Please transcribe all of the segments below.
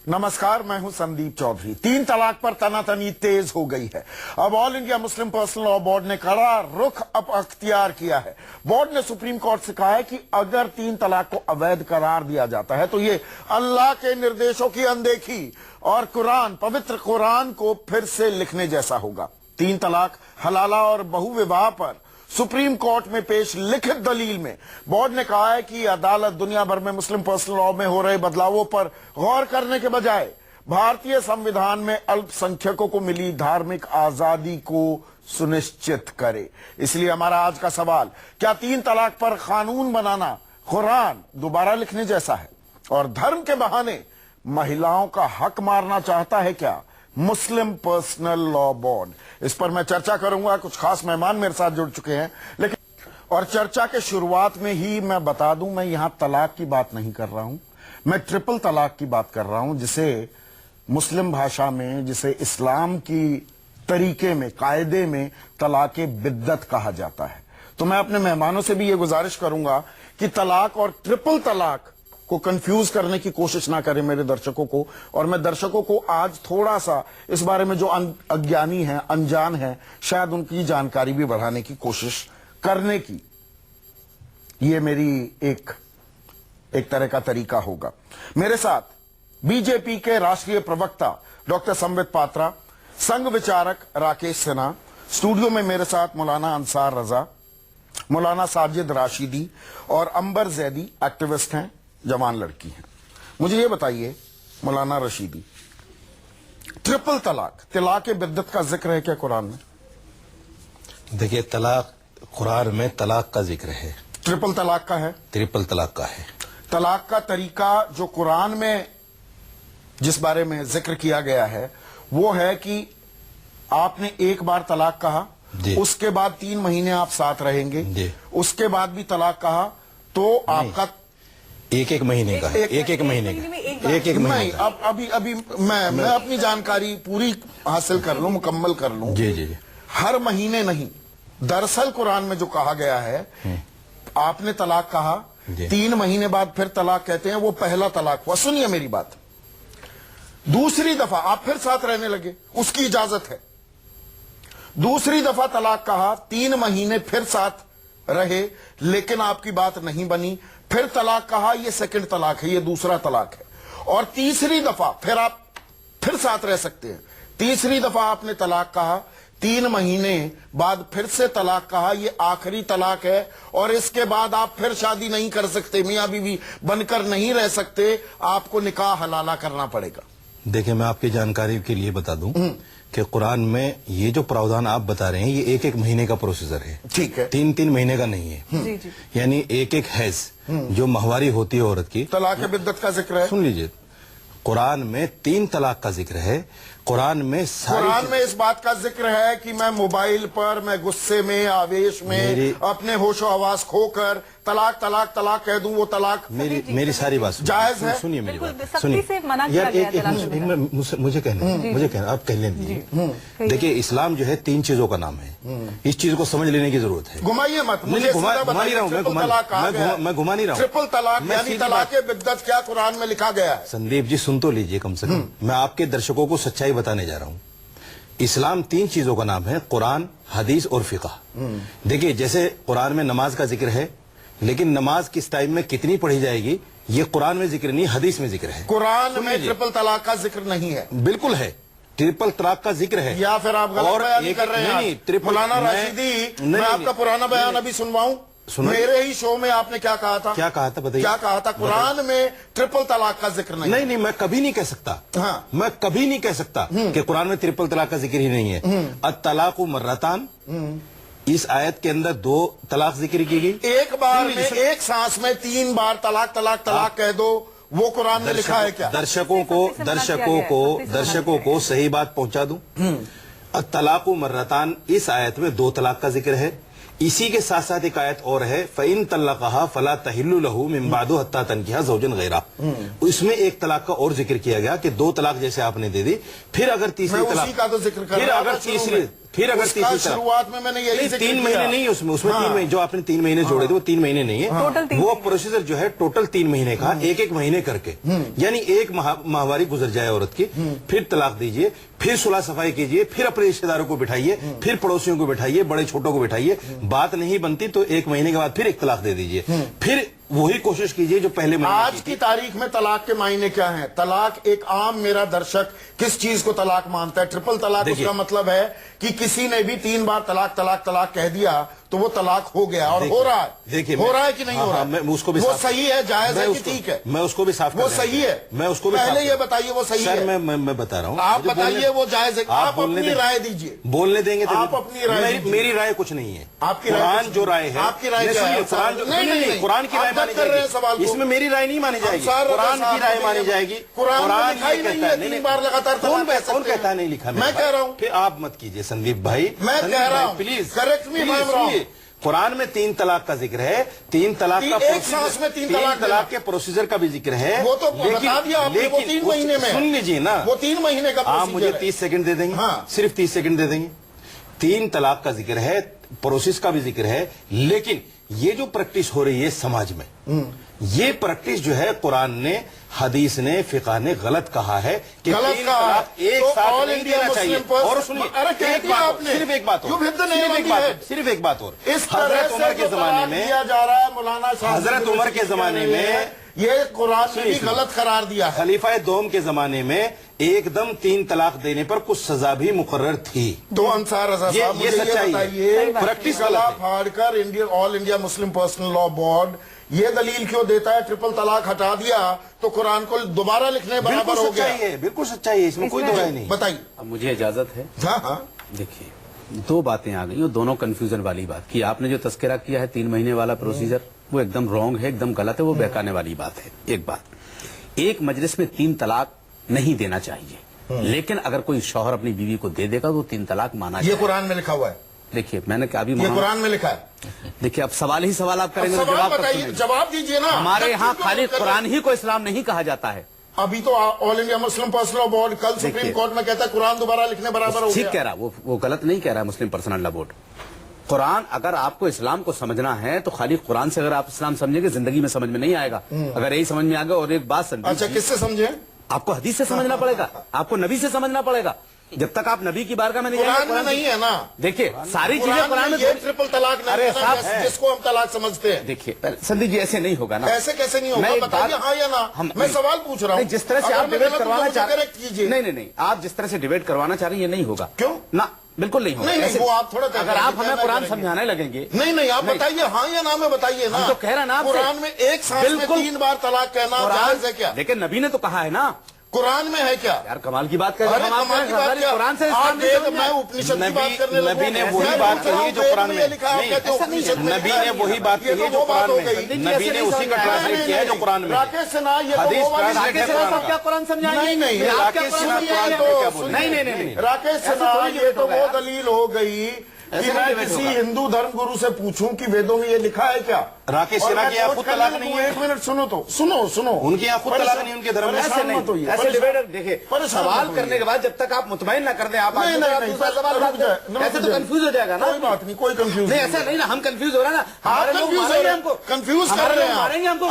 नमस्कार, मैं हूं संदीप चौधरी। 3 तलाक पर तनातनी तेज हो गई है। अब all India Muslim personal law board ने कड़ा रुख अब अख्तियार किया है। बोर्ड ने सुप्रीम कोर्ट से कहा है कि अगर 3 तलाक को अवैध करार दिया जाता है तो ये अल्लाह के निर्देशों की अनदेखी और पवित्र कुरान को फिर से लिखने जैसा होगा। 3 तलाक, हलाला और बहुविवाह पर सुप्रीम कोर्ट में पेश लिखित दलील में बोर्ड ने कहा है कि अदालत दुनिया भर में मुस्लिम पर्सनल लॉ में हो रहे बदलावों पर गौर करने के बजाय भारतीय संविधान में अल्पसंख्यकों को मिली धार्मिक आजादी को सुनिश्चित करे। इसलिए हमारा आज का सवाल, क्या 3 तलाक पर कानून बनाना कुरान दोबारा लिखने जैसा है? और धर्म के बहाने महिलाओं का हक मारना चाहता है क्या मुस्लिम पर्सनल लॉ बोर्ड? इस पर मैं चर्चा करूंगा। कुछ खास मेहमान मेरे साथ जुड़ चुके हैं, लेकिन और चर्चा के शुरुआत में ही मैं बता दूं, मैं यहां तलाक की बात नहीं कर रहा हूं, मैं ट्रिपल तलाक की बात कर रहा हूं, जिसे मुस्लिम भाषा में, जिसे इस्लाम की तरीके में, कायदे में तलाके बिद्दत कहा जाता है। तो मैं अपने मेहमानों से भी ये गुजारिश करूंगा कि तलाक और ट्रिपल तलाक को कंफ्यूज करने की कोशिश ना करें मेरे दर्शकों को। और मैं दर्शकों को आज थोड़ा सा इस बारे में जो अज्ञानी हैं, अनजान हैं, शायद उनकी जानकारी भी बढ़ाने की कोशिश करने की ये मेरी एक तरह का तरीका होगा। मेरे साथ बीजेपी के राष्ट्रीय प्रवक्ता डॉक्टर संबित पात्रा, संघ विचारक राकेश सिन्हा, स्टूडियो में मेरे साथ मौलाना अंसार रजा, मौलाना साजिद राशिदी और अंबर जैदी एक्टिविस्ट हैं, जवान लड़की हैं। मुझे ये बताइए मौलाना रशीदी, ट्रिपल तलाक बिद्दत का जिक्र है क्या कुरान में? देखिए, तलाक कुरान में तलाक का जिक्र है, ट्रिपल तलाक का है, ट्रिपल तलाक का है। तलाक का तरीका जो कुरान में जिस बारे में जिक्र किया गया है वो है कि आपने एक बार तलाक कहा, उसके बाद 3 महीने आप साथ रहेंगे, उसके बाद भी तलाक कहा तो आपका एक महीने का है, एक महीने का। अभी मैं अपनी जानकारी पूरी हासिल कर लूं, मुकम्मल कर लूं। जी। हर महीने नहीं, दरअसल कुरान में जो कहा गया है, आपने तलाक कहा, 3 महीने बाद फिर तलाक कहते हैं, वो पहला तलाक हुआ। सुनिए मेरी बात, दूसरी दफा आप फिर साथ रहने लगे, उसकी इजाजत है। दूसरी दफा तलाक कहा, 3 महीने फिर साथ रहे, लेकिन आपकी बात नहीं बनी, फिर तलाक कहा, ये सेकंड तलाक है, ये दूसरा तलाक है। और तीसरी दफा फिर आप फिर साथ रह सकते हैं। तीसरी दफा आपने तलाक कहा, 3 महीने बाद फिर से तलाक कहा, ये आखिरी तलाक है और इसके बाद आप फिर शादी नहीं कर सकते, मियां बीवी बनकर नहीं रह सकते, आपको निकाह हलाला करना पड़ेगा। देखिए, मैं आपकी जानकारी के लिए बता दूं कि कुरान में ये जो प्रावधान आप बता रहे हैं, ये एक महीने का प्रोसीजर है। ठीक है, 3 महीने का नहीं है। यानी एक हैज जो माहवारी होती है औरत की, तलाक बिद्दत का जिक्र है। सुन लीजिए, कुरान में 3 तलाक का जिक्र है। कुरान में इस बात का जिक्र है कि मैं मोबाइल पर, मैं गुस्से में, आवेश में, अपने होशो हवास खोकर तलाक कह दूं, वो तलाक मेरी सारी बात जायज है। सुनिए मेरी बात, सुनिए यार, मुझे कहना आप कह लें। देखिए, इस्लाम जो है 3 चीजों का नाम है। इस चीज को समझ लेने की जरूरत है। घुमाइए मत, घुमा नहीं रहा हूँ, मैं घुमा नहीं रहा हूँ। ट्रिपल तलाक यानी तलाक बिद्दत क्या कुरान में लिखा गया है? संदीप जी, सुन तो लीजिए कम से कम। मैं आपके दर्शकों को सच्चाई बताने जा रहा हूँ। इस्लाम 3 चीजों का नाम है, कुरान, हदीस और फिक़ह। देखिए, जैसे कुरान में नमाज का जिक्र है, लेकिन नमाज किस टाइम में कितनी पढ़ी जाएगी ये कुरान में जिक्र नहीं, हदीस में जिक्र है। कुरान में ट्रिपल तलाक का जिक्र नहीं है। बिल्कुल है, ट्रिपल तलाक का जिक्र है। या फिर आप गलत बयान कर रहे हैं। मौलाना राशिदी, मैं आपका पुराना बयान अभी सुनवाऊं? मेरे ही शो में आपने क्या कहा था? बताइए। क्या कहा था? कुरान में ट्रिपल तलाक का जिक्र नहीं। मैं कभी नहीं कह सकता। हाँ, मैं कभी नहीं कह सकता कि कुरान में ट्रिपल तलाक का जिक्र ही नहीं है। अत-तलाक़ु मर्रतान, इस आयत के अंदर 2 तलाक जिक्र की गई। एक बार में, एक सांस में 3 बार तलाक कह दो, वो कुरान में लिखा है क्या? दर्शकों को सही बात पहुंचा दूं। अत-तलाक़ु मर्रतान, इस आयत में 2 तलाक का जिक्र है। इसी के साथ साथ एक आयत और है, फ़इन तल्लक़हा फला तहिल्लु लहू मिन बादु हत्ता तनकिहा ज़ौजन गैरा। इसमें 1 तलाक का और जिक्र किया गया कि 2 तलाक जैसे आपने दे दी, फिर अगर तीसरी तलाक, का तो जिक्र कर फिर अगर फिर अगर उसका तीसरी शुरुआत में मैंने यही जिक्र 3 किया। महीने नहीं है उसमें 3 महीने जो आपने 3 महीने जोड़े थे वो 3 महीने नहीं है। टोटल 3 वो प्रोसीजर जो है टोटल 3 महीने का, एक महीने करके, यानी एक माहवारी गुजर जाए औरत की, फिर तलाक दीजिए, फिर सुलह सफाई कीजिए, फिर अपने रिश्तेदारों को बिठाइए, फिर पड़ोसियों को बिठाइए, बड़े छोटों को बिठाइए, बात नहीं बनती तो 1 महीने के बाद फिर एक तलाक दे दीजिए, फिर वही कोशिश कीजिए जो पहले महीने आज की तारीख में तलाक के मायने क्या हैं? तलाक, एक आम मेरा दर्शक किस चीज को तलाक मानता है? ट्रिपल तलाक, उसका मतलब है कि किसी ने भी 3 बार तलाक तलाक तलाक कह दिया तो वो तलाक हो गया, और हो रहा है। देखिए, हो रहा है कि नहीं हो रहा है? मैं उसको भी वो सही है, जायज है कि ठीक है? मैं उसको भी साफ वो सही है, मैं उसको भी पहले ये बताइए वो सही है। सर मैं बता रहा हूँ, आप बताइए वो जायज है। आप अपनी राय दीजिए। बोलने देंगे आप अपनी राय दीजिए। मेरी राय कुछ नहीं है, आपकी राय कुरान जो राय है, आपकी राय क्या है? नहीं, कुरान की राय मानी जाएगी, इसमें मेरी राय नहीं मानी जाएगी, कुरान की राय मानी जाएगी। कुरान ये कहता है 3 बार लगातार कौन कहता है नहीं लिखा? मैं कह रहा हूँ। फिर आप मत कीजिए संदीप भाई, मैं कह रहा हूँ, प्लीज करेक्ट मी, कुरान में 3 तलाक का जिक्र है, 3 तलाक का एक सांस में 3 तलाक के प्रोसीजर का भी जिक्र है। वो तो बता दिया आपने, वो 3 महीने में। सुन लीजिए ना, वो 3 महीने का आप मुझे 30 सेकंड दे देंगे? हाँ। सिर्फ 30 सेकंड दे देंगे। 3 तलाक का जिक्र है, प्रोसेस का भी जिक्र है, लेकिन ये जो प्रैक्टिस हो रही है समाज में, ये प्रैक्टिस जो है कुरान ने, हदीस ने, फिक़ह ने गलत कहा है कि 3 तलाक एक साथ नहीं देना चाहिए। और सुनिए, सिर्फ एक बात और, सिर्फ एक बात और, हजरत उमर के जमाने में दिया जा रहा है, मौलाना साहब, हजरत उमर के जमाने में ये कुरान ने भी गलत करार दिया है। खलीफा दोम के जमाने में एकदम 3 तलाक देने पर कुछ सजा भी मुकर्रर थी। तो अंसार रजा साहब, ये सच्चाई है, प्रैक्टिस गलत है। फाड़कर Indian, all India Muslim personal law board ये दलील क्यों देता है ट्रिपल तलाक हटा दिया तो कुरान को दोबारा लिखने बराबर हो गया? बिल्कुल सच्चाई है, इसमें कोई दो राय नहीं। बताइए। अब मुझे इजाजत है? हाँ हाँ, देखिए, 2 बातें आ गई और दोनों कंफ्यूजन वाली बात की। आपने जो तस्करा किया है 3 महीने वाला प्रोसीजर, वो एकदम रॉन्ग है, एकदम गलत है, वो बहकाने वाली बात है। एक बात, एक मजलिस में 3 तलाक नहीं देना चाहिए, लेकिन अगर कोई शौहर अपनी बीवी को दे देगा तो 3 तलाक माना ये कुरान में लिखा हुआ है। देखिए, मैंने क्या अभी ये कुरान में लिखा है। देखिए, अब सवाल ही सवाल आप करेंगे तो जवाब बताइए, जवाब दीजिए ना। हमारे यहाँ खाली कुरान ही को इस्लाम नहीं कहा जाता है। अभी तो all India Muslim personal law board कल सुप्रीम कोर्ट में कहता है कुरान दोबारा लिखने बराबर हो गया। ठीक कह रहा, वो गलत नहीं कह रहा है मुस्लिम पर्सनल लॉ बोर्ड। कुरान, अगर आपको इस्लाम को समझना है तो खाली कुरान से अगर आप इस्लाम समझेंगे जिंदगी में समझ में नहीं आएगा। अगर यही समझ में आ गया, और एक बात समझिए। अच्छा, किससे समझे? आपको हदीस से समझना पड़ेगा, आपको नबी से समझना पड़ेगा। जब तक आप नबी की बारगाह में नहीं कुरान में नहीं है ना। देखिए, सारी चीजें कुरान में। ये ट्रिपल तलाक नहीं है ना, जिसको हम तलाक समझते हैं। देखिए संदीप जी, ऐसे नहीं होगा ना। ऐसे कैसे नहीं होगा? बताइए हाँ या ना। मैं सवाल पूछ रहा हूँ। जिस तरह से आप डिबेट करवाना चाह रहे हैं, नहीं, आप जिस तरह से डिबेट करवाना चाह रहे हैं ये नहीं होगा। क्यों ना? बिल्कुल नहीं होगा। नहीं, वो आप थोड़ा, अगर आप हमें कुरान समझाने लगेंगे। नहीं, आप बताइए हाँ या ना में बताइए ना। तो कह रहा ना, कुरान में एक सांस में 3 बार तलाक कहना जायज है क्या? लेकिन नबी ने तो कहा है ना। कुरान में है क्या? यार कमाल की बात कर रहे हैं। कुरान से मैं उपनिषद की बात करने लगा। नबी ने वही बात कही जो कुरान में लिखा है। नबी ने वही बात कही है जो कुरान में, नबी ने उसी का ट्रांसलेट किया है जो कुरान में। राकेश सिन्हा, ये हदीस ट्रांसलेट है कुरान का। क्या कुरान समझाएंगे? नहीं, राकेश सिन्हा कुरान में क्या बोल रहे हैं? नहीं, राकेश सिन्हा, ये तो वो दलील हो गई कि मैं किसी हिंदू धर्म गुरु से पूछूं कि वेदों में ये लिखा है क्या? राकेश सिन्हा की यहाँ खुद तलाक नहीं है। 1 मिनट सुनो तो, सुनो। उनके यहाँ खुद तलाक नहीं, उनके धर्म में। ऐसे नहीं, ऐसे डिबेट देखिए, सवाल करने के बाद जब तक आप मुतमईन ना कर दें, आप दूसरा सवाल ऐसे तो कंफ्यूज हो जाएगा ना। कोई बात नहीं, कोई कंफ्यूज नहीं, ऐसा नहीं ना, हम कंफ्यूज हो रहे हैं ना। हमारे लोग मारेंगे हमको, कंफ्यूज कर रहे हैं हमको।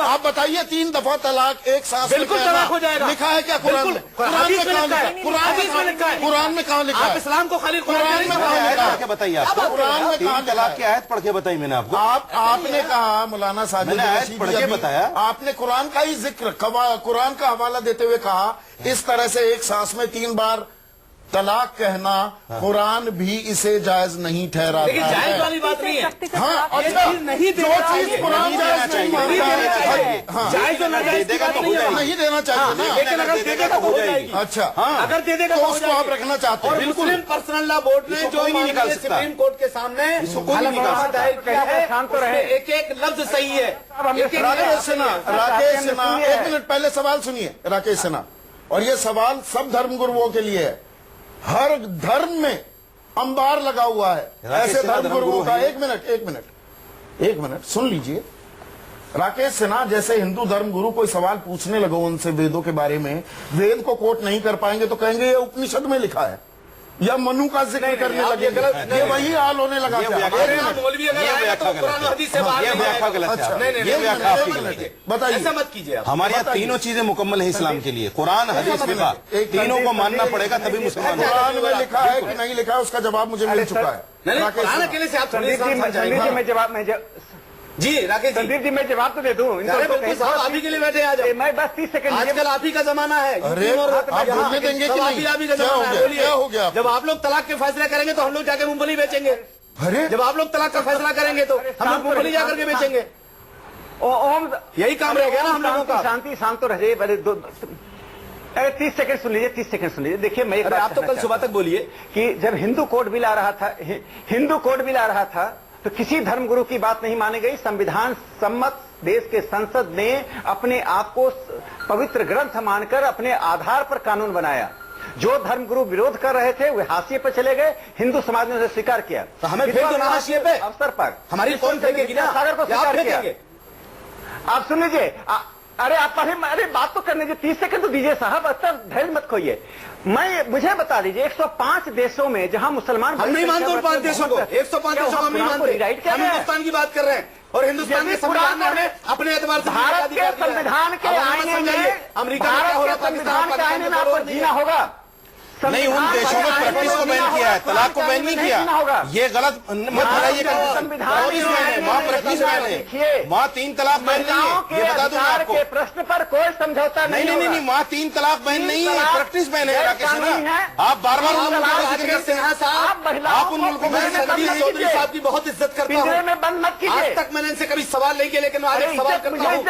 आप बताइए 3 दफा तलाक एक सांस में बिल्कुल तलाक हो जाएगा। लिखा है क्या कुरान में? कुरान में कहाँ लिखा है? कुरान में कहाँ लिखा है? आप इस्लाम को खाली कुरान में कहाँ लिखा है? बताइए, कुरान में 3 तलाक की आयत पढ़ के बताई मैंने आपको। आपने कहा मौलाना साजिद, मैंने आयत पढ़ के बताया। आपने कुरान का ही जिक्र, कुरान का हवाला देते हुए कहा इस तरह से एक सांस में 3 बार तलाक कहना, कुरान भी इसे जायज नहीं ठहराता। लेकिन जायज वाली बात नहीं है। हाँ, नहीं जो चीज कुरान जायज नहीं मानता, जायज और नाजायज की बात नहीं है। नहीं देना चाहिए ना। लेकिन अगर दे देगा तो हो जाएगी। अच्छा, अगर दे देगा तो तो उसको आप रखना चाहते हैं? बिल्कुल। पर्सनल लॉ बोर्ड ने जो माननीय सुप्रीम कोर्ट के सामने दायर किया है, एक लफ्ज सही है। राकेश सिन्हा, 1 मिनट पहले सवाल सुनिए राकेश सिन्हा, और ये सवाल सब धर्म गुरुओं के लिए है। हर धर्म में अंबार लगा हुआ है ऐसे धर्म गुरुओं का। एक मिनट सुन लीजिए। राकेश सिन्हा जैसे हिंदू धर्म गुरु कोई सवाल पूछने लगो उनसे वेदों के बारे में, वेद को कोट नहीं कर पाएंगे तो कहेंगे ये उपनिषद में लिखा है। या मनु का जिक्र करने लगे, ये वही हाल होने लगा क्या? बताइए, ऐसा मत कीजिए। हमारे यहाँ तीनों चीजें मुकम्मल है इस्लाम के लिए, कुरान, हदीस, फिक़ह, तीनों को मानना पड़ेगा तभी मुसलमान। कुरान में लिखा है कि नहीं लिखा है, उसका जवाब मुझे मिल चुका है। कुरान अकेले से आप जी राकेश संदीप जी, मैं जवाब तो दे दूं। आप ही के लिए बैठे आज, मैं बस 30 सेकंड, आजकल आप ही का जमाना है। अरे आप बोलने देंगे कि नहीं? आप ही का जमाना है। क्या हो गया? जब आप लोग तलाक के फैसला करेंगे तो हम लोग जाके मूंगफली बेचेंगे। अरे जब आप लोग तलाक का फैसला करेंगे तो हम लोग मूंगफली जाकर के बेचेंगे। ओम, यही काम रह गया ना हम लोगों का। शांति शांत तो रहिए। अरे 30 सेकंड सुन लीजिए, 30 सेकंड सुन लीजिए। देखिए, मैं एक बात आप तो कल सुबह तक बोलिए कि जब हिंदू कोड बिल आ रहा था, तो किसी धर्मगुरु की बात नहीं मानी गई। संविधान सम्मत देश के संसद ने अपने आप को पवित्र ग्रंथ मानकर अपने आधार पर कानून बनाया। जो धर्मगुरु विरोध कर रहे थे वे हाशिए पर चले गए, हिंदू समाज ने उसे स्वीकार किया। तो हमें फेंक दो ना हाशिए पे, अवसर पर हमारी कौन फेंकेगी ना? सागर को स्वीकार किया। फेंकेंगे। आप सुन लीजिए, अरे आप अरे बात तो करने दीजिए, 30 सेकंड तो दीजिए साहब, अच्छा धैर्य मत खोइए। मुझे बता दीजिए, 105 देशों में जहां मुसलमान, हम नहीं मानते उन 5 देशों को, 105 देशों को हम नहीं मानते। हम हिंदुस्तान की बात कर रहे हैं और हिंदुस्तान के संविधान ने हमें अपने एतबार से भारत के संविधान के आईने में, अमरीका में क्या हो रहा है, संविधान के आईने में आपको जीना होगा। नहीं, उन देशों में प्रैक्टिस को बैन किया है, तलाक को बैन नहीं किया। ये गलत मत बताइए। वहाँ प्रैक्टिस बैन है, वहाँ 3 तलाक बैन नहीं है, ये बता दूं मैं आपको। के प्रश्न पर कोई समझौता नहीं। नहीं, वहाँ 3 तलाक बैन नहीं है, प्रैक्टिस बैन है। राकेश सिन्हा, आप बार-बार उन मुल्कों का जिक्र करते हैं। आप उन मुल्कों में जगदीश चौधरी साहब की बहुत इज्जत करता हूँ, में बंद मत कीजिए। आज तक मैंने इनसे कभी सवाल नहीं किया, लेकिन आज एक सवाल करता हूँ।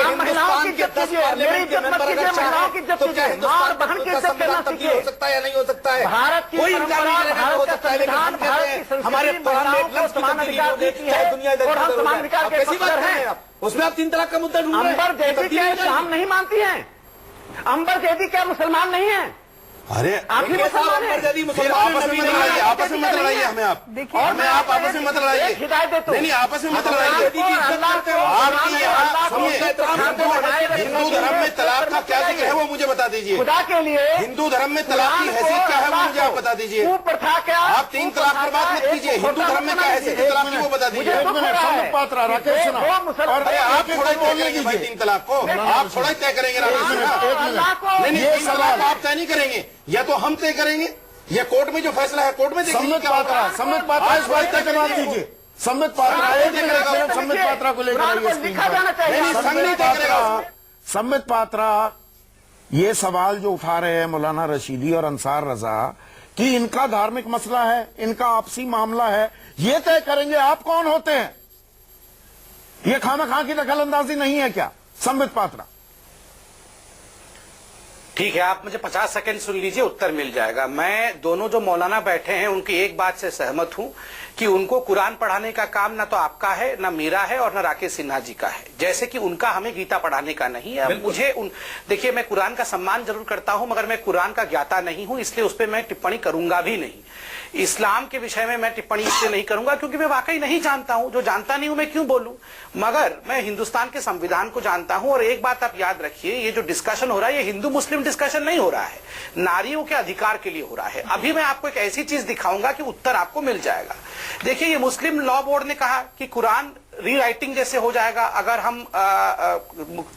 हिंदुस्तान के 10 पार्लियामेंट के मेंबर अगर चाहे तो क्या हिंदुस्तान का संविधान तब्दील हो सकता है या नहीं हो सकता है? भारत की कोई परंपरा, हो सकता है, लेकिन हम कहते हैं हमारे समान अधिकार देती है और हम समान अधिकार के पक्षधर हैं। उसमें आप 3 तलाक का मुद्दा ढूंढ रहे हैं। अंबर जैदी क्या हम नहीं मानती हैं? अंबर जैदी क्या मुसलमान नहीं है? अरे आप ही मुसलमान हैं। आपस में मत लड़ाइए, हमें आप आपस में मत लड़ाइए। हिदायत दे तो नहीं, आपस में मत लड़ाइए। हिंदू धर्म में तलाक का क्या जिक्र है वो मुझे बता दीजिए। खुदा के लिए हिंदू धर्म में तलाक की हैसियत क्या है वो मुझे आप बता दीजिए। प्रथा क्या? आप 3 तलाक पर बात मत कीजिए, हिंदू धर्म में क्या हैसियत है तलाक की वो बता दीजिए। राकेश सिन्हा, अरे आप थोड़ा ही तय करेंगे भाई 3 तलाक को, आप थोड़ा ही तय करेंगे राकेश सिन्हा। नहीं, 3 तलाक आप तय नहीं करेंगे, या तो हम तय करेंगे या कोर्ट में जो फैसला है कोर्ट में सम्मित पात्रा इस बात तय करवा दीजिए। सम्मित पात्रा को लेकर सम्मित पात्रा ये सवाल जो उठा रहे हैं मौलाना रशीदी और अंसार रजा कि इनका धार्मिक मसला है, इनका आपसी मामला है, ये तय करेंगे आप कौन होते हैं? ये खामखा की दखल अंदाजी नहीं है क्या? सम्मित पात्रा, ठीक है, आप मुझे 50 सेकंड सुन लीजिए, उत्तर मिल जाएगा। मैं दोनों जो मौलाना बैठे हैं उनकी एक बात से सहमत हूं कि उनको कुरान पढ़ाने का काम ना तो आपका है, ना मेरा है और ना राकेश सिन्हा जी का है। जैसे कि उनका हमें गीता पढ़ाने का नहीं है। मुझे देखिए, मैं कुरान का सम्मान जरूर करता हूं, मगर मैं कुरान का ज्ञाता नहीं हूं, इसलिए उस पर मैं टिप्पणी करूंगा भी नहीं। इस्लाम के विषय में मैं टिप्पणी इसलिए नहीं करूंगा क्योंकि मैं वाकई नहीं जानता हूं। जो जानता नहीं हूं मैं क्यों बोलूं? मगर मैं हिंदुस्तान के संविधान को जानता हूं। और एक बात आप याद रखिए, ये जो डिस्कशन हो रहा है ये हिंदू मुस्लिम डिस्कशन नहीं हो रहा है, नारियों के अधिकार के लिए हो रहा है। अभी मैं आपको एक ऐसी चीज दिखाऊंगा कि उत्तर आपको मिल जाएगा। देखिए, ये मुस्लिम लॉ बोर्ड ने कहा कि कुरान रीराइटिंग जैसे हो जाएगा अगर हम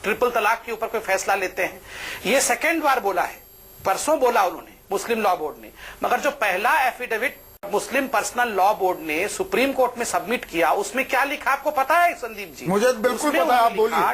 ट्रिपल तलाक के ऊपर कोई फैसला लेते हैं। ये सेकेंड बार बोला है, परसों बोला उन्होंने मुस्लिम लॉ बोर्ड ने। मगर जो पहला एफिडेविट मुस्लिम पर्सनल लॉ बोर्ड ने सुप्रीम कोर्ट में सबमिट किया, उसमें क्या लिखा आपको पता है संदीप जी? मुझे बिल्कुल पता है, आप बोलिए।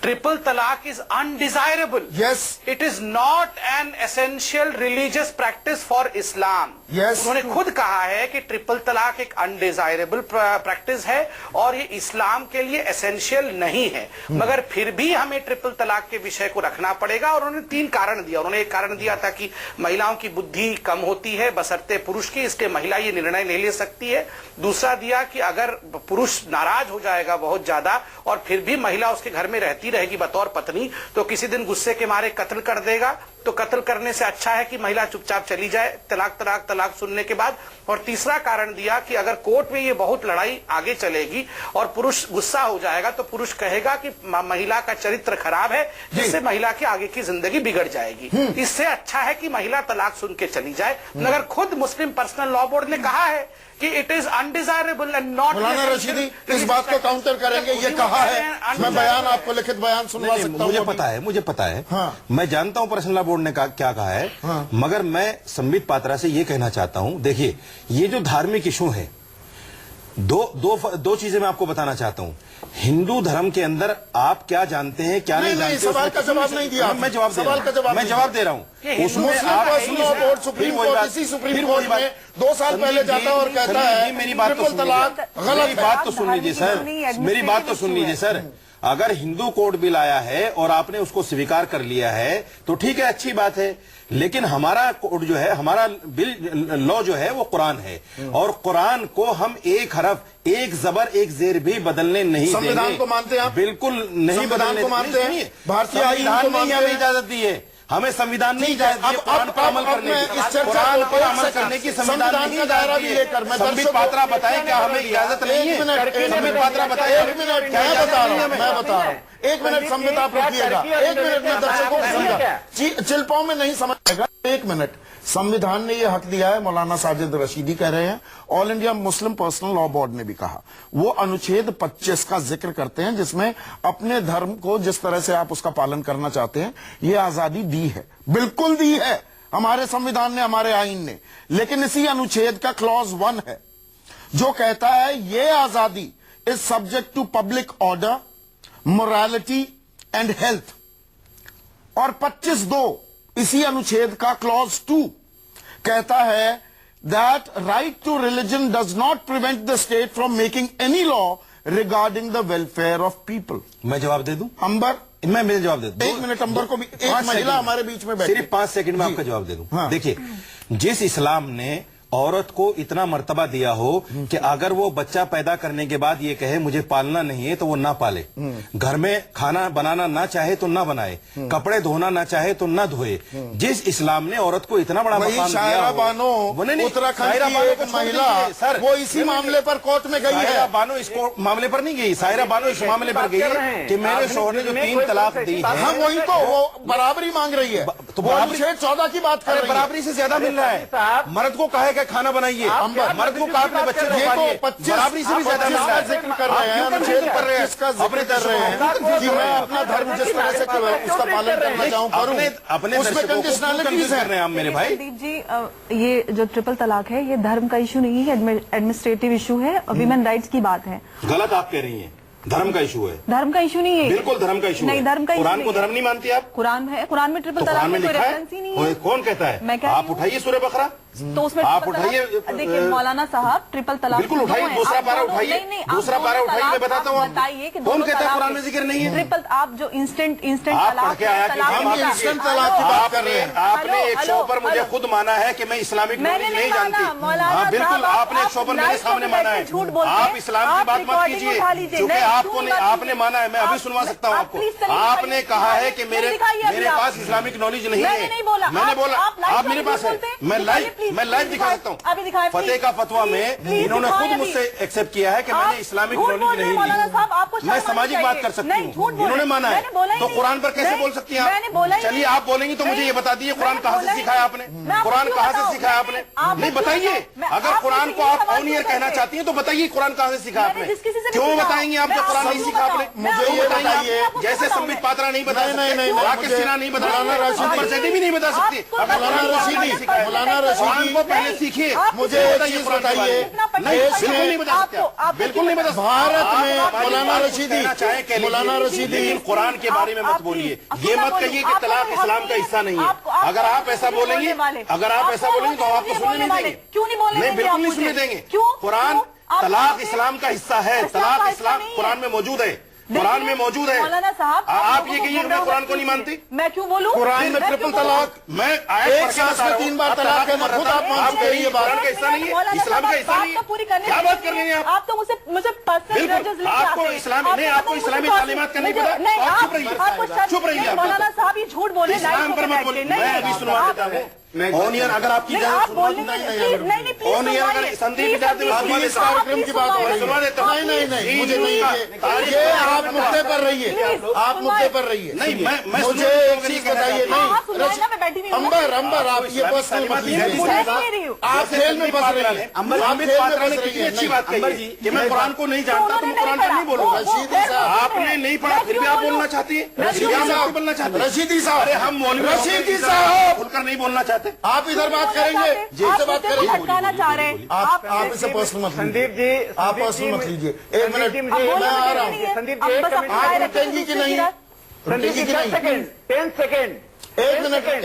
ट्रिपल तलाक is undesirable. Yes, it is not an essential religious practice for Islam. Yes. उन्होंने खुद कहा है कि ट्रिपल तलाक एक अनडिजायरेबल प्रैक्टिस है और ये इस्लाम के लिए एसेंशियल नहीं है। मगर फिर भी हमें ट्रिपल तलाक के विषय को रखना पड़ेगा। और उन्होंने 3 कारण दिया। उन्होंने एक कारण दिया था कि महिलाओं की बुद्धि कम होती है बशर्ते पुरुष की, इसलिए महिला ये निर्णय नहीं ले सकती है। दूसरा दिया कि अगर पुरुष नाराज हो जाएगा बहुत ज्यादा और फिर भी महिला उसके घर में रहती रहेगी बतौर पत्नी तो किसी दिन गुस्से के मारे कत्ल कर देगा, तो कत्ल करने से अच्छा है कि महिला चुपचाप चली जाए तलाक तलाक तलाक सुनने के बाद। और तीसरा कारण दिया कि अगर कोर्ट में ये बहुत लड़ाई आगे चलेगी और पुरुष गुस्सा हो जाएगा तो पुरुष कहेगा कि महिला का चरित्र खराब है, जिससे महिला की आगे की जिंदगी बिगड़ जाएगी। इससे अच्छा है कि महिला तलाक सुन के चली जाए। मगर खुद मुस्लिम पर्सनल लॉ बोर्ड ने कहा है कि it is undesirable and not. मौलाना रशीदी इस बात को काउंटर करेंगे, ये कहा है, मैं बयान आपको लिखित बयान सुनवा सकता हूं। मुझे पता है हाँ। मैं जानता हूं पर्सनल लॉ बोर्ड ने क्या कहा है। हाँ। मगर मैं संबित पात्रा से ये कहना चाहता हूं, देखिए ये जो धार्मिक इशू है, दो चीजें मैं आपको बताना चाहता हूं। हिंदू धर्म के अंदर आप क्या जानते हैं क्या नहीं जानते, सवाल का जवाब नहीं दिया। मैं जवाब दे रहा हूं। उसमें आप सुप्रीम कोर्ट इसी सुप्रीम कोर्ट में 2 साल पहले जाता है और कहता है मेरी बात तो सुन लीजिए सर, मेरी बात तो सुन लीजिए सर। अगर हिंदू कोड बिल आया है और आपने उसको स्वीकार कर लिया है तो ठीक है, अच्छी बात है। लेकिन हमारा कोड जो है, हमारा बिल लॉ जो है वो कुरान है, और कुरान को हम एक हरफ एक जबर एक जेर भी बदलने नहीं देंगे। संविधान को मानते हैं? बिल्कुल नहीं बदलने को मानते हैं। भारतीय आईन को हमें इजाजत दी है, हमें संविधान नहीं इजाजत दी कुरान पर अमल करने की, कुरान पर अमल करने की संविधान नहीं इजाजत दी है। संबित पात्रा बताएं क्या हमें इजाजत नहीं है? संबित पात्रा बताएं। एक मिनट, मैं बता रहा हूं, 1 मिनट संबित आप रखिएगा। 1 मिनट में दर्शकों को समझा, चिल्पाओं में नहीं समझेगा। 1 मिनट, संविधान ने यह हक दिया है, मौलाना साजिद रशीदी कह रहे हैं, all India Muslim personal law board ने भी कहा। वो अनुच्छेद 25 का जिक्र करते हैं जिसमें अपने धर्म को जिस तरह से आप उसका पालन करना चाहते हैं ये आजादी दी है, बिल्कुल दी है हमारे संविधान ने, हमारे आईन ने। लेकिन इसी अनुच्छेद का क्लॉज 1 है जो कहता है ये आजादी is subject to public order, morality and health. और 25(2) इसी अनुच्छेद का क्लॉज 2 कहता है that right to religion does not prevent the state from making any law regarding the welfare of people. मैं जवाब दे दूं? अंबर, मैं जवाब दे दूं। 1 मिनट, अंबर को भी, एक महिला हमारे बीच में बैठी, सिर्फ 5 सेकंड में आपका जवाब दे दूं। हाँ। देखिए, जिस इस्लाम ने औरत को इतना मर्तबा दिया हो कि अगर वो बच्चा पैदा करने के बाद ये कहे मुझे पालना नहीं है तो वो ना पाले, घर में खाना बनाना ना चाहे तो ना बनाए, कपड़े धोना ना चाहे तो ना धोए, जिस इस्लाम ने औरत को इतना बड़ा मकाम दिया बानो उत्तराखंड की एक महिला सर वो इसी मामले पर कोर्ट में गई है। बानो इस मामले पर नहीं गई, सायरा बानो इस मामले पर गई है कि मेरे शोहर ने जो 3 तलाक दी है, हम वही तो वो बराबरी मांग रही है, तो बराबरी 14 की बात कर रही है। बराबरी से ज्यादा मिल रहा है। मर्द को कहे खाना बनाइए, मर्द को कहा अपने बच्चे को पालिए, बराबरी से भी ज्यादा मिल रहा है। जिक्र कर रहे हैं, अनुच्छेद कर रहे हैं, इसका जिक्र कर रहे हैं कि मैं अपना धर्म जिस तरह से उसका पालन करना चाहूं करूं, अपने उसमें कंडीशनलिटीज कर रहे हैं हम मेरे भाई। संदीप जी, ये जो ट्रिपल तलाक है ये धर्म का इशू नहीं है, एडमिनिस्ट्रेटिव इशू है और ह्यूमन राइट्स की बात है। गलत आप कह रही हैं, धर्म का इशू है। धर्म का इशू नहीं है, बिल्कुल धर्म का इशू नहीं, धर्म का कुरान को धर्म नहीं मानती आप? कुरान है, कुरान में ट्रिपल तलाक में कोई रेफरेंस ही नहीं है। कौन कहता है? मैं आप उठाइए सूरह बकरा, तो उसमें आप उठाइए। देखिए मौलाना साहब, ट्रिपल तलाक बिल्कुल उठाइए, दूसरा पारा उठाइए, दूसरा पारा उठाइए, मैं बताता हूँ। बताइए कि कौन कहता है कुरान में जिक्र नहीं है? ट्रिपल, आप जो इंस्टेंट तलाक की बात कर रहे हैं, आपने 100 पर मुझे खुद माना है कि मैं इस्लामिक नॉलेज नहीं जानती। हाँ बिल्कुल, आपने 100 पर मेरे सामने माना है। आप इस्लाम की बात मत कीजिए, क्योंकि आपने माना है, मैं अभी सुनवा सकता हूँ आपको। आपने कहा है कि मेरे पास इस्लामिक नॉलेज नहीं है, मैंने बोला आप मेरे पास है, मैं लाइव दिखा सकता हूँ। फतेह का फतवा में इन्होंने खुद मुझसे एक्सेप्ट किया है कि मैंने इस्लामिक नॉलेज नहीं ली, मैं सामाजिक बात कर सकती हूँ, इन्होंने माना है, तो कुरान पर कैसे बोल सकती हैं आप? चलिए आप बोलेंगी तो मुझे ये बता दीजिए कुरान कहाँ से सिखाया आपने? कुरान कहाँ से सिखाया आपने? नहीं बताइए, अगर कुरान को आप ऑन ईयर कहना चाहती हैं तो बताइए कुरान कहाँ से सीखा आपने? क्यों बताएंगे आप जब कुरान नहीं सीखा आपने? मुझे ये बताइए, जैसे संबित पात्रा नहीं बता सकते, राकेश सिन्हा नहीं बता सकते, भी नहीं बता सकती, मौलाना रशीदी को पहले सीखिए। मुझे एक चीज बताइए, बिल्कुल नहीं बता सकते, बिल्कुल नहीं बता सकते। भारत में मौलाना रशीदी कुरान के बारे में मत बोलिए, ये मत कहिए कि तलाक इस्लाम का हिस्सा नहीं है। अगर आप ऐसा बोलेंगे, तो आपको सुनने नहीं देंगे। क्यों नहीं बोलेंगे? नहीं, बिल्कुल नहीं सुनने देंगे। कुरान तलाक इस्लाम का हिस्सा है, तलाक इस्लाम कुरान में मौजूद है। कुरान में मौजूद है। मौलाना साहब, आप ये कहिए मैं कुरान को नहीं मानती। मैं क्यों बोलूं? कुरान में ट्रिपल तलाक, मैं एक सांस में 3 बार तलाक है, खुद आप मान चुके हैं ये बात। कुरान का हिस्सा नहीं है, इस्लाम का हिस्सा नहीं है। पूरी करने क्या बात कर रहे हैं आप? आप तो मुझे पर्सनल बिल्कुल, आपको इस्लाम नहीं, आपको इस्लामी तालीमात करनी पड़ा। आप चुप रहिए, चुप रहिए आप। मौलाना साहब ये झूठ बोले, इस्लाम पर मत बोलिए। मैं अभी सुनवा देता हूँ। ऑनियन अगर आपकी आप बोलने में नहीं, ऑनियन अगर संदीप विद्यार्थी अभी इस कार्यक्रम की बात हो रही सुनवा है। देता हूँ। नहीं, मुझे नहीं, ये आप मुद्दे पर रहिए, आप मुद्दे पर रहिए। नहीं, मैं मुझे एक चीज बताइए। नहीं, अंबर आप ये पर्सनल मत लीजिए, आप खेल में फंस रही हैं। आप खेल में फंस रही हैं। अच्छी बात कही कि मैं कुरान को नहीं जानता तो मैं कुरान पर नहीं बोलूंगा। रशीदी साहब, आपने नहीं पढ़ा फिर भी आप बोलना चाहती है। बोलना चाहते हैं। रशीदी साहब, अरे हम मौलवी रशीदी साहब, खुलकर नहीं बोलना चाहते। आप इधर बात करेंगे, से बात करेंगे। भटकाना चाह रहे हैं आप इसे पर्सनल मत लीजिए। संदीप जी, आप पर्सनल मत लीजिए। एक मिनट, मैं आ रहा हूँ। संदीप जी, आप रुकेंगी कि नहीं? संदीप जी, 10 सेकंड, 10 सेकंड,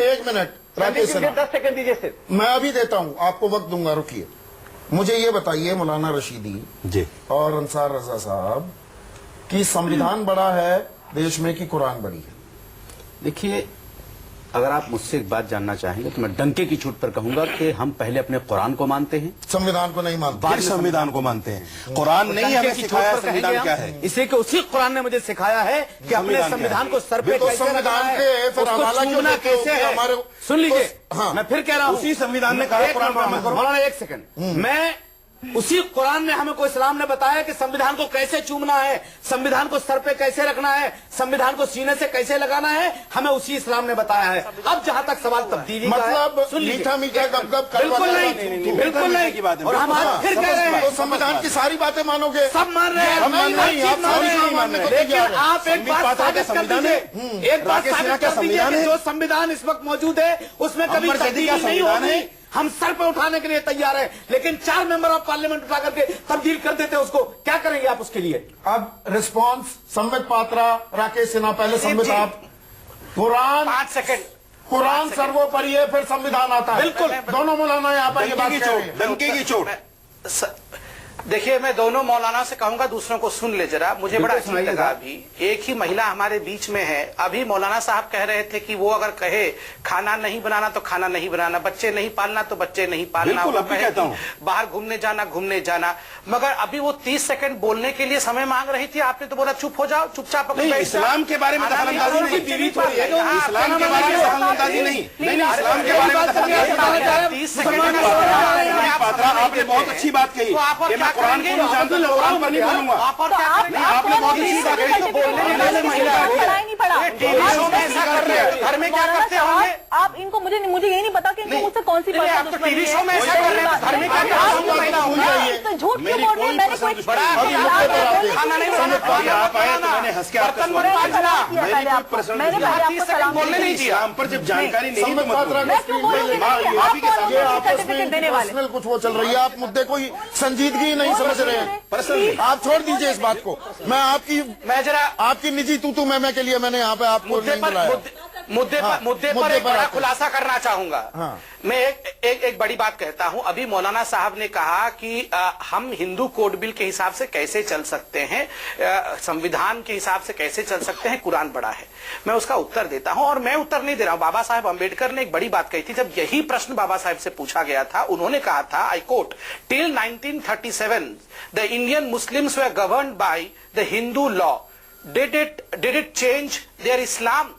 एक मिनट राकेश सिन्हा, 10 सेकंड दीजिए सिर्फ। मैं अभी देता हूँ, आपको वक्त दूंगा, रुकिए। मुझे ये बताइए मौलाना रशीदी जी और अंसार रजा साहब कि संविधान बड़ा है देश में कि कुरान बड़ी है? देखिए, अगर आप मुझसे एक बात जानना चाहेंगे तो मैं डंके की चोट पर कहूंगा कि हम पहले अपने कुरान को मानते हैं, संविधान को नहीं मानते। फिर संविधान को मानते हैं। कुरान नहीं हमें सिखाया संविधान क्या है। इसे कि उसी कुरान ने मुझे सिखाया है कि अपने संविधान को सर पे तो कैसे रखना संविधान है, के फिर उसको हवाला क्यों छूना देते हो कैसे कि है। हमारे सुन लीजिए, हाँ। मैं फिर कह रहा हूँ, उसी संविधान ने कहा कुरान पर अमल करो। मौलाना एक सेकंड, मैं उसी कुरान ने हमें को इस्लाम ने बताया कि संविधान को कैसे चूमना है, संविधान को सर पे कैसे रखना है, संविधान को सीने से कैसे लगाना है, हमें उसी इस्लाम ने बताया है। अब जहां तक सवाल तब्दीली का है, मतलब सुन लीजिए। मीठा मीठा गप बिल्कुल नहीं, बिल्कुल नहीं की बात है। और हम आज फिर कह रहे हैं तो संविधान की सारी बातें मानोगे? सब मान रहे हैं, नहीं, आप सारी नहीं मानने को लेकिन तैयार हैं। आप एक बात साबित कर दीजिए, एक बात साबित कर दीजिए कि जो संविधान इस वक्त मौजूद है उसमें कभी तब्दीली नहीं होगी। हम सर पे उठाने के लिए तैयार हैं, लेकिन 4 मेंबर ऑफ पार्लियामेंट उठा करके तब्दील कर देते हैं उसको। क्या करेंगे आप उसके लिए? अब रिस्पांस संबित पात्रा, राकेश सिन्हा, पहले संबित आप। कुरान 5 सेकंड। कुरान सर्वोपरि है, फिर संविधान आता है। बिल्कुल। दोनों मौलाना यहाँ पर ये बात कह रहे हैं। डंके की चोट। देखिए, मैं दोनों मौलाना से कहूंगा दूसरों को सुन ले जरा। मुझे बड़ा अजीब सुनाइए लगा, बात। अभी एक ही महिला हमारे बीच में है। अभी मौलाना साहब कह रहे थे कि वो अगर कहे खाना नहीं बनाना तो खाना नहीं बनाना, बच्चे नहीं पालना तो बच्चे नहीं पालना, बिल्कुल, वो अभी कहे कहता कि हूं। बाहर घूमने जाना, मगर अभी वो 30 सेकंड बोलने के लिए समय मांग रही थी। आपने तो बोला चुप हो जाओ, चुपचाप अपने नहीं, बैठ जाओ। इस्लाम के बारे में दखलंदाजी नहीं, बीवी थोड़ी है। इस्लाम के बारे में दखलंदाजी नहीं। नहीं, इस्लाम के बारे में दखलंदाजी 30 सेकंड पात्रा, आपने बहुत अच्छी बात कही तो आप और कि मैं क्या कुरान को नहीं जानता, मैं कुरान पर नहीं बोलूंगा। आप और क्या करेंगे? आपने बहुत अच्छी बात कही। तो बोलने में जैसे महिला है। पढ़ाई नहीं पढ़ा। ये टीवी शो में ऐसा कर रहे हैं, घर में क्या करते होंगे? आप इनको मुझे यही नहीं पता कि इनको मुझसे कौन सी नहीं, आप तो टीवी शो में ऐसा कर रहे हैं, घर में क्या करते होंगे? तो झूठ क्यों बोल रहे हैं? मैंने कोई खाना नहीं बनाना, आप आए तो मैंने हंस के आपका बर्तन स्वागत मत किया। मांजना। मैंने पहले आपको सलाम बोलने नहीं दिया। इस्लाम पर जब जानकारी नहीं तो संबित मत पात्रा बोलो। के स्क्रीन पे ये आपस में सर्टिफिकेट देने वाले। पर्सनल कुछ वो चल रही है। आप मुद्दे को ही संजीदगी नहीं समझ रहे हैं। पर्सनली आप छोड़ दीजिए इस बात को। मैं मैं जरा आपकी निजी तू मैं के लिए मैंने यहाँ पे आपको मुद्दे नहीं पर बुलाया। मुद्दे पर एक बड़ा आते हैं। खुलासा करना चाहूंगा। हाँ। मैं एक बड़ी बात कहता हूं। अभी मौलाना साहब ने कहा कि हम हिंदू कोड बिल के हिसाब से कैसे चल सकते हैं, संविधान के हिसाब से कैसे चल सकते हैं, कुरान बड़ा है। मैं उसका उत्तर देता हूं, और मैं उत्तर नहीं दे रहा हूं। बाबा साहेब अंबेडकर ने एक बड़ी बात कही थी। जब यही प्रश्न बाबा साहेब से पूछा गया था, उन्होंने कहा था, I quote, till 1937 the Indian Muslims were governed by the Hindu law, did it change their Islam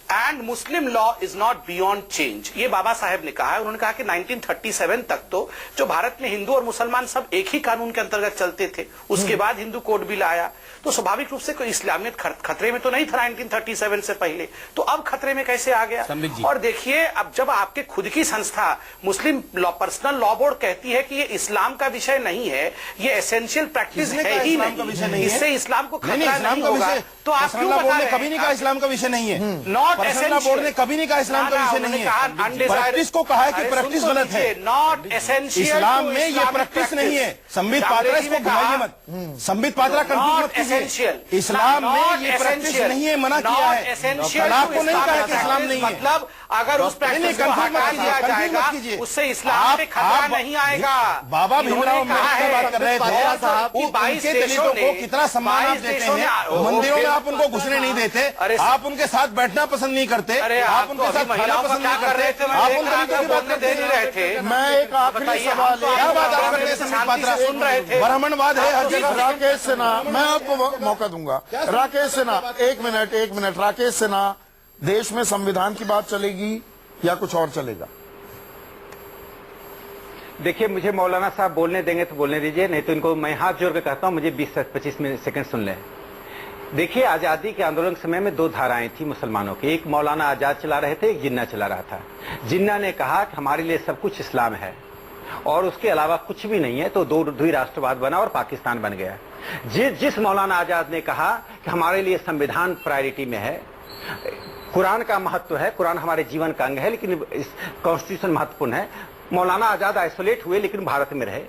and Muslim law is not beyond change. ये बाबा साहेब ने कहा है। उन्होंने कहा कि 1937 तक तो जो भारत में हिंदू और मुसलमान सब एक ही कानून के अंतर्गत चलते थे। उसके बाद हिंदू कोड बिल आया, तो स्वाभाविक रूप से कोई इस्लामियत खतरे में तो नहीं था 1937 से पहले। तो अब खतरे में कैसे आ गया? और देखिए, अब जब आपके खुद की संस्था मुस्लिम लॉ पर्सनल लॉ बोर्ड कहती है कि ये इस्लाम का विषय नहीं है, ये एसेंशियल प्रैक्टिस है ही नहीं, इससे इस्लाम को खतरा नहीं होगा, तो आप क्यों बता रहे हैं? कभी नहीं कहा इस्लाम का विषय नहीं है। नॉट पर्सनल लॉ बोर्ड ने कभी नहीं कहा इस्लाम का विषय नहीं है। प्रैक्टिस को कहा है कि प्रैक्टिस गलत है। नॉट एसेंशियल इस्लाम में ये प्रैक्टिस नहीं है। संबित पात्रा इसको घुमाइए मत। संबित पात्रा कंफ्यूज मत कीजिए। इस्लाम में ये प्रैक्टिस नहीं है, मना किया है। तलाक को नहीं कहा कि इस्लाम नहीं है। मतलब अगर उस प्रैक्टिस को हटा दिया जाएगा उससे इस्लाम में खतरा नहीं आएगा। बाबा भीमराव अम्बेडकर बात कर रहे थे, उनके दलितों को कितना सम्मान आप देते हैं। मंदिरों में आप उनको घुसने नहीं देते, आप उनके साथ बैठना पसंद नहीं करते, आप उनके साथ खाना पसंद नहीं करते, आप उन दलितों की बात दे नहीं रहे थे। मैं एक आखिरी सवाल, क्या बात आप कर रहे हैं संबित पात्रा? सुन रहे थे ब्राह्मणवाद है हर जगह। राकेश सिन्हा, मैं आपको मौका दूंगा। राकेश सिन्हा, एक मिनट। राकेश सिन्हा, देश में संविधान की बात चलेगी या कुछ और चलेगा? देखिए, मुझे मौलाना साहब बोलने देंगे तो बोलने दीजिए, नहीं तो इनको मैं हाथ जोड़ के कहता हूं मुझे 20-25 सेकंड सुन लें। देखिए, आजादी के आंदोलन के समय में दो धाराएं थी मुसलमानों की। एक मौलाना आजाद चला रहे थे, एक जिन्ना चला रहा था। जिन्ना ने कहा कि हमारे लिए सब कुछ इस्लाम है और उसके अलावा कुछ भी नहीं है, तो दो द्विराष्ट्रवाद बना और पाकिस्तान बन गया। जिस मौलाना आजाद ने कहा कि हमारे लिए संविधान प्रायोरिटी में है, कुरान का महत्व है, कुरान हमारे जीवन का अंग है, लेकिन कॉन्स्टिट्यूशन महत्वपूर्ण है। मौलाना आजाद आइसोलेट हुए लेकिन भारत में रहे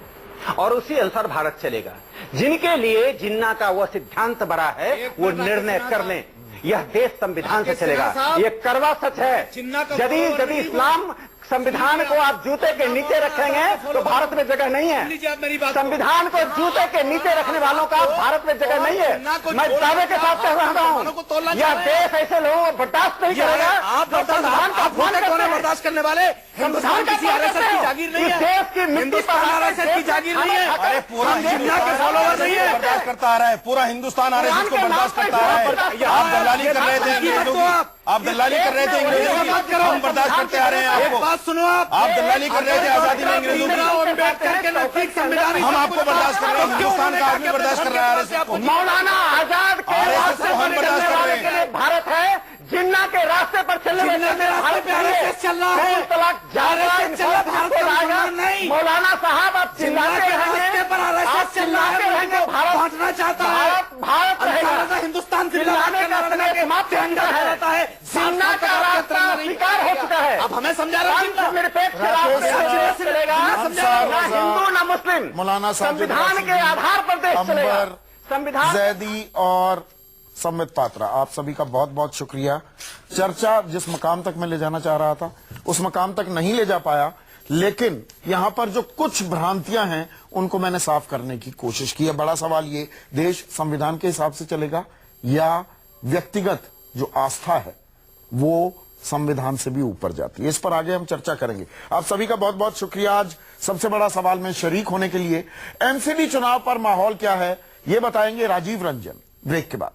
और उसी अनुसार भारत चलेगा। जिनके लिए जिन्ना का वह सिद्धांत बड़ा है वो निर्णय कर लें, यह देश संविधान से चलेगा। यह करवा सच है। यदि इस्लाम संविधान को आप जूते के नीचे रखेंगे तो भारत में जगह नहीं है। संविधान को जूते के नीचे रखने वालों का भारत में जगह नहीं है। मैं दावे के साथ कह रहा हूँ, यह देश ऐसे लोगों को बर्दाश्त नहीं करेगा। आप संविधान का बर्दाश्त करने वाले, संविधान किसी आरएसएस की जागीर नहीं है। देश की मिट्टी पर आरएसएस की जागीर नहीं है। अरे पूरा जिन्ना के फॉलोवर नहीं है, बर्दाश्त करता आ रहा है। पूरा हिंदुस्तान आरएसएस को बर्दाश्त करता आ रहा है। आप दलाली कर रहे थे अंग्रेजों की, आप दलाली कर रहे थे अंग्रेजों की, हम बर्दाश्त करते आ रहे हैं। आपको बात सुनो, आप दलाली कर रहे थे आजादी में अंग्रेजों की, हम आपको बर्दाश्त कर रहे हैं। हिंदुस्तान का आदमी बर्दाश्त कर रहा है आरएसएस को। मौलाना आजाद के रास्ते पर चलने वाले के लिए भारत है, जिन्ना के रास्ते पर चलने वाले भारत चल रहा है। तलाक मौलाना साहब, आप चिल्लाते रहेंगे, आप चिल्लाते रहेंगे, भारत बांटना चाहता है, भारत रहेगा, हिंदुस्तान चिल्लाने का समय समाप्त है। जिन्ना का रास्ता स्वीकार हो चुका है। अब हमें समझा रहा है निरपेक्ष रास्ते चलेगा, ना हिंदू ना मुस्लिम, मौलाना साहब संविधान के आधार पर देश चलेगा। संविधान जैदी और संबित पात्रा, आप सभी का बहुत बहुत शुक्रिया। चर्चा जिस मकाम तक मैं ले जाना चाह रहा था उस मकाम तक नहीं ले जा पाया, लेकिन यहां पर जो कुछ भ्रांतियां हैं उनको मैंने साफ करने की कोशिश की है। बड़ा सवाल ये, देश संविधान के हिसाब से चलेगा या व्यक्तिगत जो आस्था है वो संविधान से भी ऊपर जाती है? इस पर आगे हम चर्चा करेंगे। आप सभी का बहुत बहुत शुक्रिया आज सबसे बड़ा सवाल में शरीक होने के लिए। एमसीडी चुनाव पर माहौल क्या है ये बताएंगे राजीव रंजन ब्रेक के बाद।